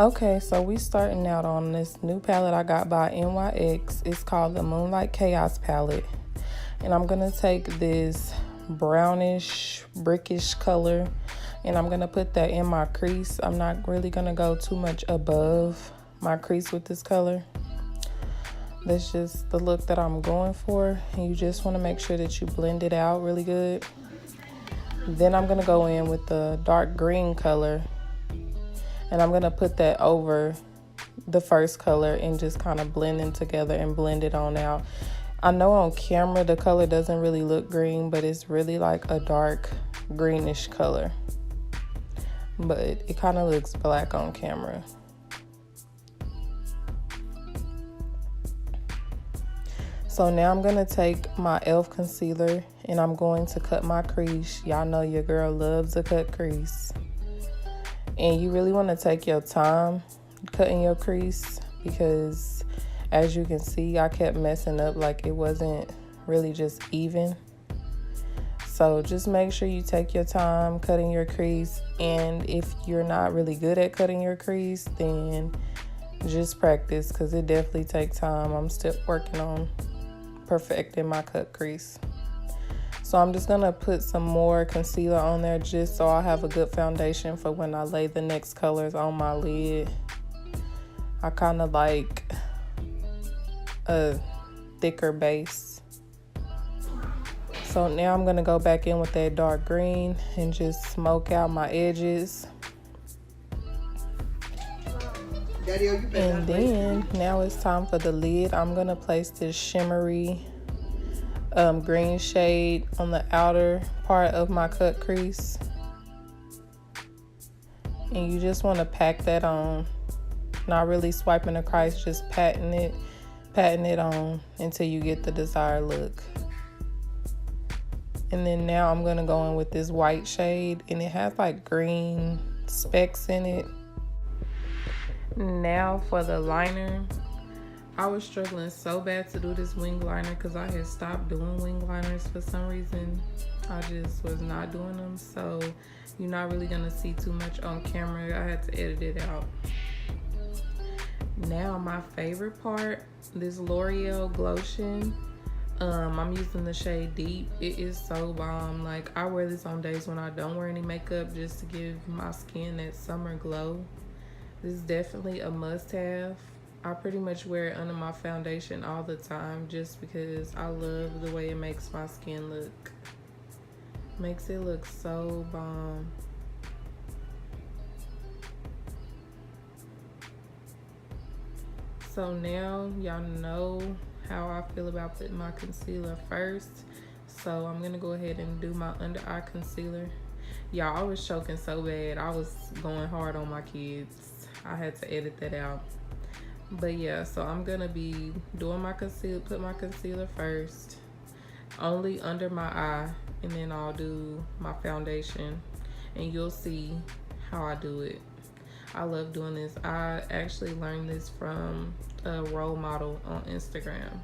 Okay, so we starting out on this new palette I got by NYX. It's called the Moonlight Chaos palette. And I'm going to take this brownish, brickish color, and I'm going to put that in my crease. I'm not really going to go too much above my crease with this color. That's just the look that I'm going for. And you just want to make sure that you blend it out really good. Then I'm going to go in with the dark green color. And I'm going to put that over the first color and just kind of blend them together and blend it on out. I know on camera the color doesn't really look green, but it's really like a dark greenish color. But it kind of looks black on camera. So now I'm going to take my e.l.f. concealer and I'm going to cut my crease. Y'all know your girl loves a cut crease. And you really want to take your time cutting your crease because as you can see, I kept messing up, like it wasn't really just even. So just make sure you take your time cutting your crease. And if you're not really good at cutting your crease, then just practice because it definitely takes time. I'm still working on perfecting my cut crease. So I'm just going to put some more concealer on there just so I have a good foundation for when I lay the next colors on my lid. I kind of like a thicker base. So now I'm going to go back in with that dark green and just smoke out my edges. And then now it's time for the lid. I'm going to place this shimmery green shade on the outer part of my cut crease. And you just want to pack that on. Not really swiping across, just patting it on until you get the desired look. And then now I'm going to go in with this white shade, and it has like green specks in it. Now for the liner. I was struggling so bad to do this wing liner because I had stopped doing wing liners for some reason. I just was not doing them, so you're not really going to see too much on camera. I had to edit it out. Now my favorite part, this L'Oreal Glotion. I'm using the shade Deep. It is so bomb. Like, I wear this on days when I don't wear any makeup just to give my skin that summer glow. This is definitely a must-have. I pretty much wear it under my foundation all the time just because I love the way it makes my skin look. Makes it look so bomb. So now y'all know how I feel about putting my concealer first. So I'm gonna go ahead and do my under eye concealer. Y'all, I was choking so bad. I was going hard on my kids. I had to edit that out. But yeah, so I'm gonna be doing my concealer, put my concealer first, only under my eye, and then I'll do my foundation, and you'll see how I do it. I love doing this. I actually learned this from a role model on Instagram.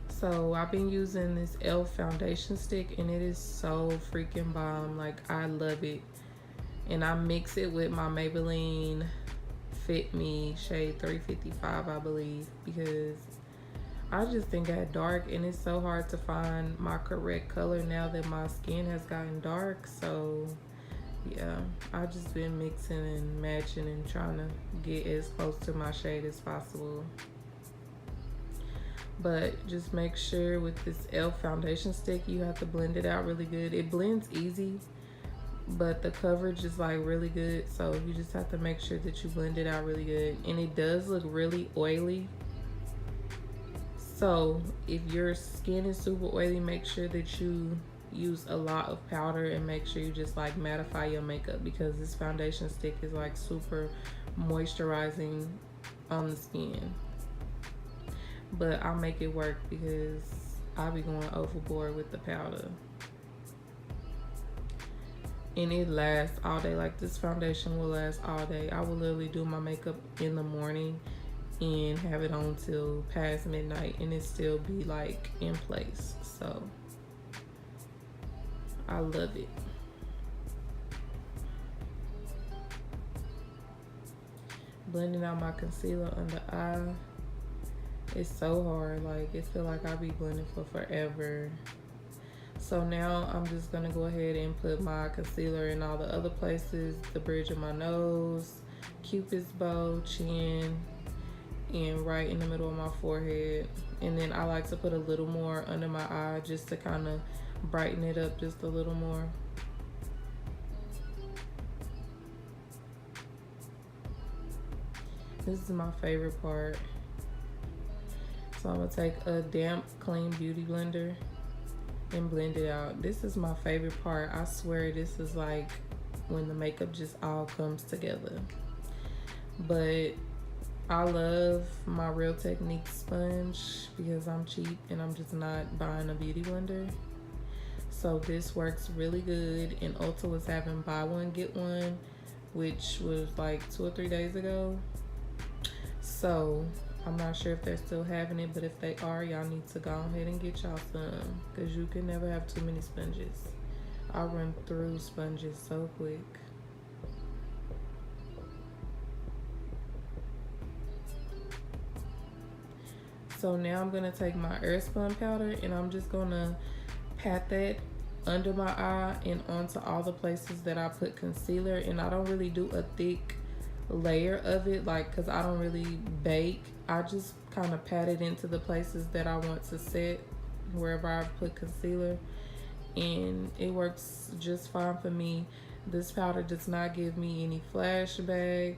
So I've been using this e.l.f. foundation stick, and it is so freaking bomb. Like, I love it. And I mix it with my Maybelline Fit Me shade 355, I believe, because I just think that dark, and it's so hard to find my correct color now that my skin has gotten dark. So yeah, I've just been mixing and matching and trying to get as close to my shade as possible. But just make sure with this e.l.f. foundation stick, you have to blend it out really good. It blends easy, but the coverage is like really good, so you just have to make sure that you blend it out really good. And it does look really oily, so if your skin is super oily, make sure that you use a lot of powder and make sure you just like mattify your makeup, because this foundation stick is like super moisturizing on the skin. But I'll make it work because I'll be going overboard with the powder. And it lasts all day. Like, this foundation will last all day. I will literally do my makeup in the morning and have it on till past midnight, and it still be like in place. So I love it. blending out my concealer under eye. It's so hard. Like, it feel like I be blending for forever. So now I'm just gonna go ahead and put my concealer in all the other places, the bridge of my nose, Cupid's bow, chin, and right in the middle of my forehead. And then I like to put a little more under my eye just to kind of brighten it up just a little more. This is my favorite part. So I'm gonna take a damp, clean beauty blender and blend it out. This is my favorite part. I swear this is like when the makeup just all comes together. But I love my Real Technique sponge because I'm cheap and I'm just not buying a beauty blender. So this works really good, and Ulta was having buy one get one, which was like 2 or 3 days ago. So I'm not sure if they're still having it, but if they are, y'all need to go ahead and get y'all some, because you can never have too many sponges. I run through sponges so quick. So now I'm gonna take my Airspun powder and I'm just gonna pat that under my eye and onto all the places that I put concealer. And I don't really do a thick layer of it, like, cause I don't really bake. I just kind of pat it into the places that I want to set wherever I put concealer, and it works just fine for me. This powder does not give me any flashback.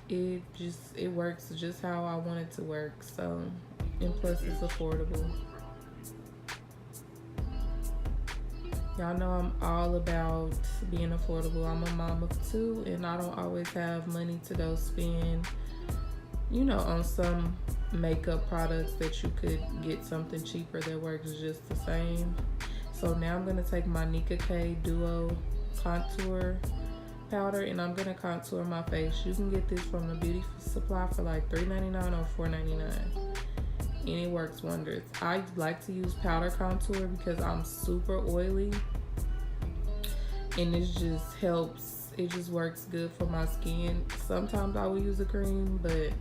It works just how I want it to work. So, and plus it's affordable. Y'all know I'm all about being affordable. I'm a mom of 2 and I don't always have money to go spend, you know, on some makeup products that you could get something cheaper that works just the same. So now I'm gonna take my Nicka K Duo Contour powder and I'm gonna contour my face. You can get this from the beauty supply for like $3.99 or $4.99. And it works wonders. I like to use powder contour because I'm super oily, and it just helps. It just works good for my skin. Sometimes I will use a cream, but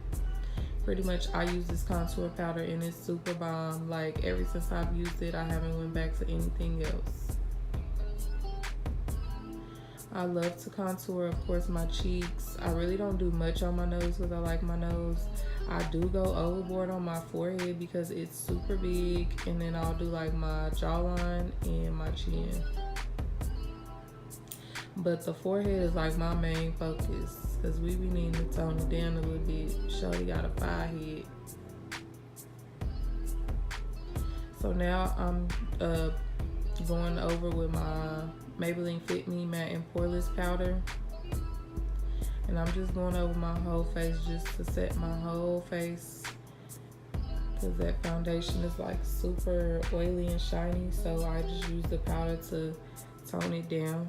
pretty much I use this contour powder and it's super bomb. Like, ever since I've used it, I haven't went back to anything else. I love to contour, of course, my cheeks. I really don't do much on my nose because I like my nose. I do go overboard on my forehead because it's super big, and then I'll do like my jawline and my chin. But the forehead is like my main focus because we be needing to tone it down a little bit. Shorty got a 5 head. So now I'm going over with my Maybelline Fit Me Matte and Poreless powder. And I'm just going over my whole face just to set my whole face, because that foundation is like super oily and shiny. So I just use the powder to tone it down.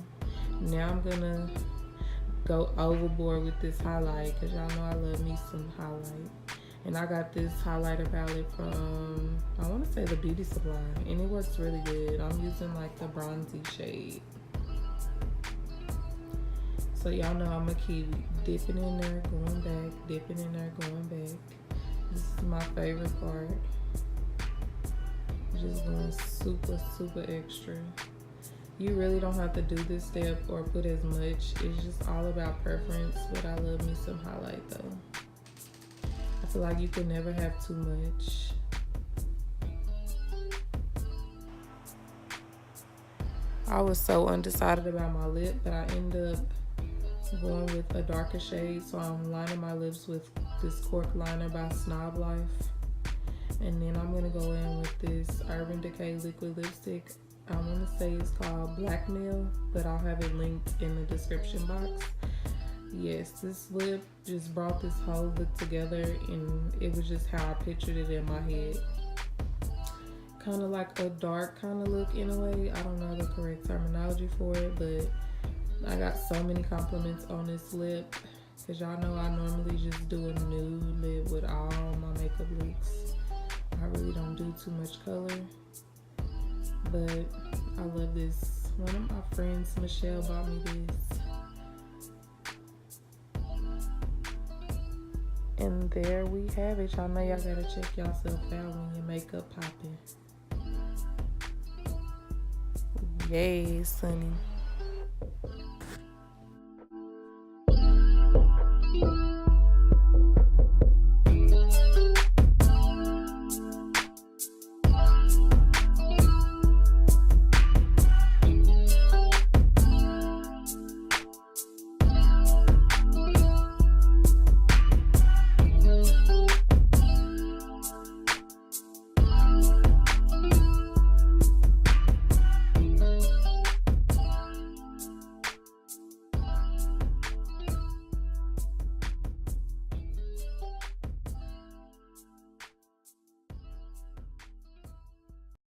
Now I'm gonna go overboard with this highlight because y'all know I love me some highlight. And I got this highlighter palette from, I want to say, the Beauty Supply, and it works really good. I'm using like the bronzy shade. So y'all know I'm gonna keep dipping in there, going back, dipping in there, going back. This is my favorite part. Just going super, super extra. You really don't have to do this step or put as much. It's just all about preference, but I love me some highlight though. I feel like you can never have too much. I was so undecided about my lip, but I ended up going with a darker shade. So I'm lining my lips with this Cork liner by Snob Life. And then I'm gonna go in with this Urban Decay liquid lipstick. I want to say it's called Blackmail, but I'll have it linked in the description box. Yes, this lip just brought this whole look together, and it was just how I pictured it in my head. Kind of like a dark kind of look in a way. I don't know the correct terminology for it, but I got so many compliments on this lip because y'all know I normally just do a nude lip with all my makeup looks. I really don't do too much color, but I love this. One of my friends, Michelle, bought me this. there we have it. Y'all know y'all gotta check yourself out when your makeup popping. Yes, honey.